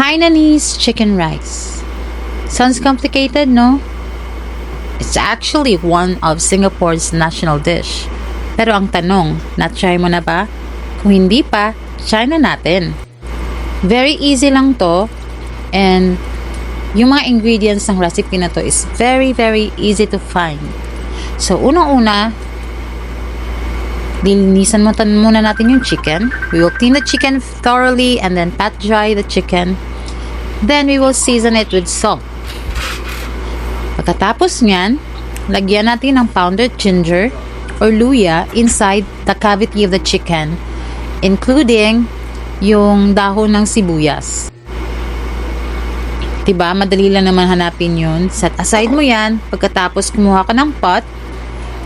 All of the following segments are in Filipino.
Hainanese chicken rice. Sounds complicated, no? It's actually one of Singapore's national dish. Pero ang tanong, na-try mo na ba? Kung hindi pa, try na natin. Very easy lang to, and yung mga ingredients ng recipe na to is very easy to find. So, unang-una, lilinisan muna natin yung chicken. We will clean the chicken thoroughly and then pat dry the chicken. Then, we will season it with salt. Pagkatapos nyan, lagyan natin ng pounded ginger or luya inside the cavity of the chicken, including yung dahon ng sibuyas. Diba? Madali lang naman hanapin yun. Set aside mo yan. Pagkatapos kumuha ka ng pot,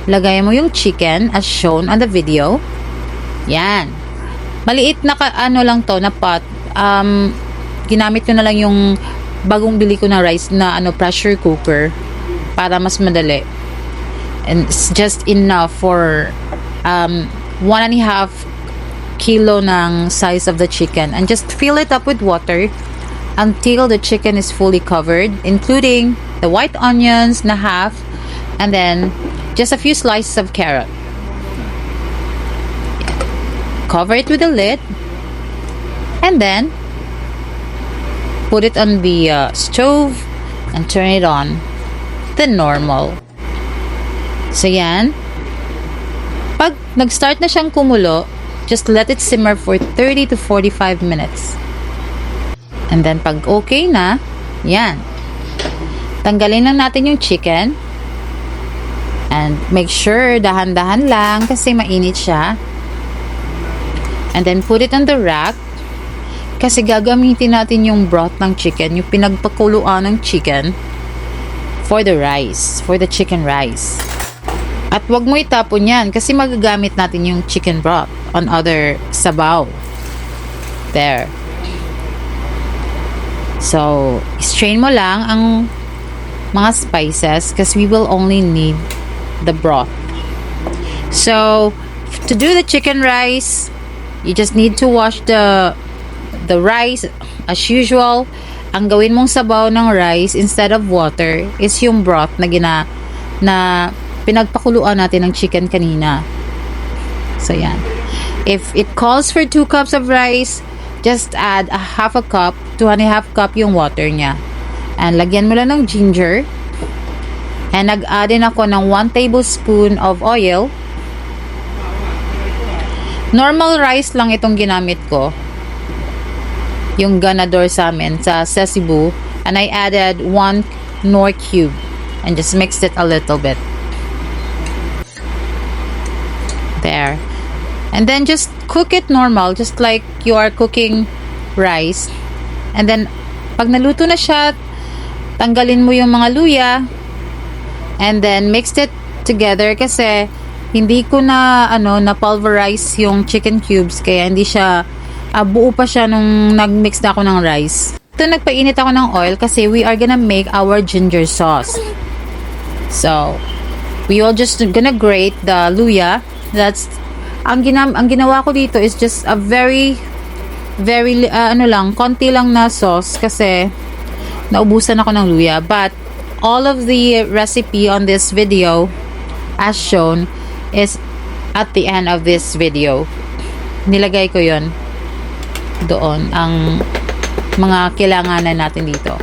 lagay mo yung chicken as shown on the video. Yan. Maliit na lang to na pot. Ginamit ko na lang yung bagong bili ko na rice na pressure cooker para mas madali. And it's just enough for 1.5 kilo ng size of the chicken, and just fill it up with water until the chicken is fully covered, including the white onions na half, and then just a few slices of carrot. Cover it with a lid, and then put it on the stove and turn it on the normal. So yan, pag nag-start na siyang kumulo, just let it simmer for 30 to 45 minutes. And then pag okay na, yan, tanggalin lang natin yung chicken, and make sure dahan-dahan lang kasi mainit siya. And then put it on the rack kasi gagamitin natin yung broth ng chicken, yung pinagpakuluan ng chicken for the rice, for the chicken rice. At wag mo itapon yan kasi magagamit natin yung chicken broth on other sabaw. There. So, strain mo lang ang mga spices because we will only need the broth. So, to do the chicken rice, you just need to wash the rice as usual. Ang gawin mong sabaw ng rice instead of water is yung broth na pinagpakuluan natin ng chicken kanina. So, yan. If it calls for 2 cups of rice, just add a half a cup to 1.5 cup yung water niya. And lagyan mo lang ng ginger. And nag-add din ako ng 1 tablespoon of oil. Normal rice lang itong ginamit ko. Yung ganador sa amin sa Cebu. And I added 1 Knorr cube. And just mixed it a little bit. There. And then just cook it normal, just like you are cooking rice. And then pag naluto na siya, tanggalin mo yung mga luya, and then mix it together kasi hindi ko na pulverize yung chicken cubes, kaya hindi siya buo pa siya nung nagmix na ako ng rice. Ito, nagpainit ako ng oil kasi we are gonna make our ginger sauce. So we will just gonna grate the luya. That's ang ginawa ko dito is just a very konti lang na sauce kasi naubusan ako ng luya. But all of the recipe on this video as shown is at the end of this video. Nilagay ko yon doon ang mga kailanganan natin dito.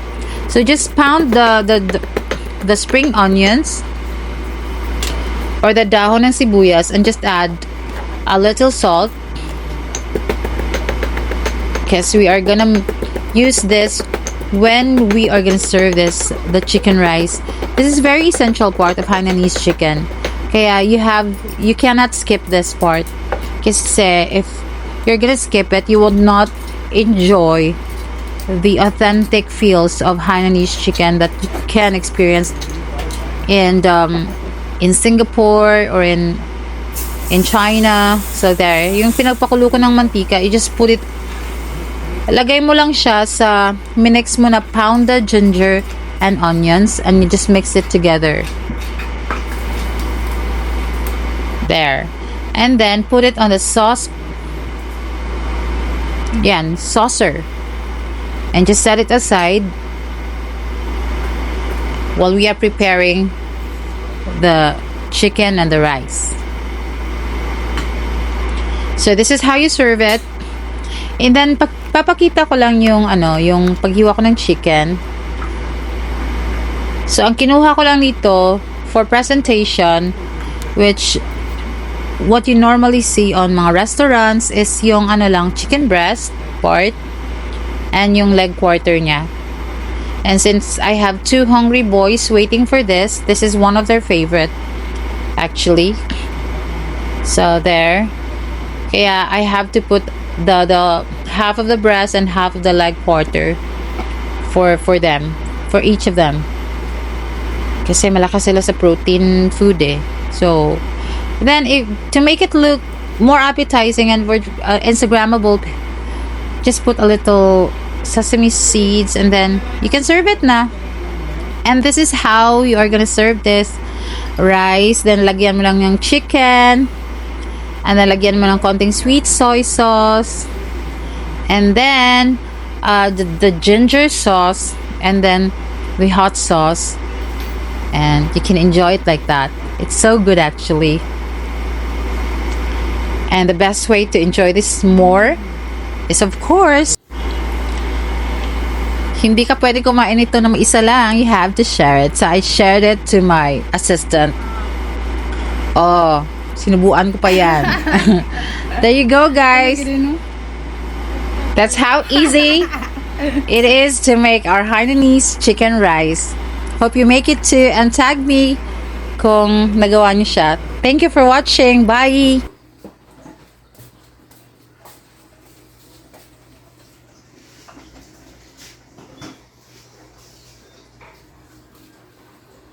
So just pound the spring onions or the dahon ng sibuyas and just add a little salt because we are gonna use this when we are gonna serve the chicken rice. This is very essential part of Hainanese chicken, kaya you cannot skip this part kasi if you're gonna skip it, you will not enjoy the authentic feels of Hainanese chicken that you can experience in Singapore or in China. So there, yung pinagpakulo ko ng mantika, you just put it, lagay mo lang siya sa minix mo na pounded ginger and onions, and you just mix it together. There. And then put it on the saucer. And just set it aside while we are preparing the chicken and the rice. So this is how you serve it. And then papakita ko lang yung yung paghiwa ko ng chicken. So ang kinuha ko lang dito for presentation, which what you normally see on mga restaurants, is yung lang, chicken breast part and yung leg quarter niya. And since I have 2 hungry boys waiting for this is one of their favorite actually. So there. Kaya I have to put the half of the breast and half of the leg quarter for them, for each of them. Kasi malakas sila sa protein food eh. So then to make it look more appetizing and Instagrammable, just put a little sesame seeds and then you can serve it na. And this is how you are gonna serve this rice. Then lagyan mo lang yung chicken, and then lagyan mo ng konting sweet soy sauce, and then the ginger sauce, and then the hot sauce, and you can enjoy it like that. It's so good actually. And the best way to enjoy this more is, of course, hindi ka pwede kumain ito na isa lang. You have to share it. So I shared it to my assistant. Oh, sinubuan ko pa yan. There you go, guys. That's how easy it is to make our Hainanese chicken rice. Hope you make it too and tag me kung nagawa niyo siya. Thank you for watching. Bye!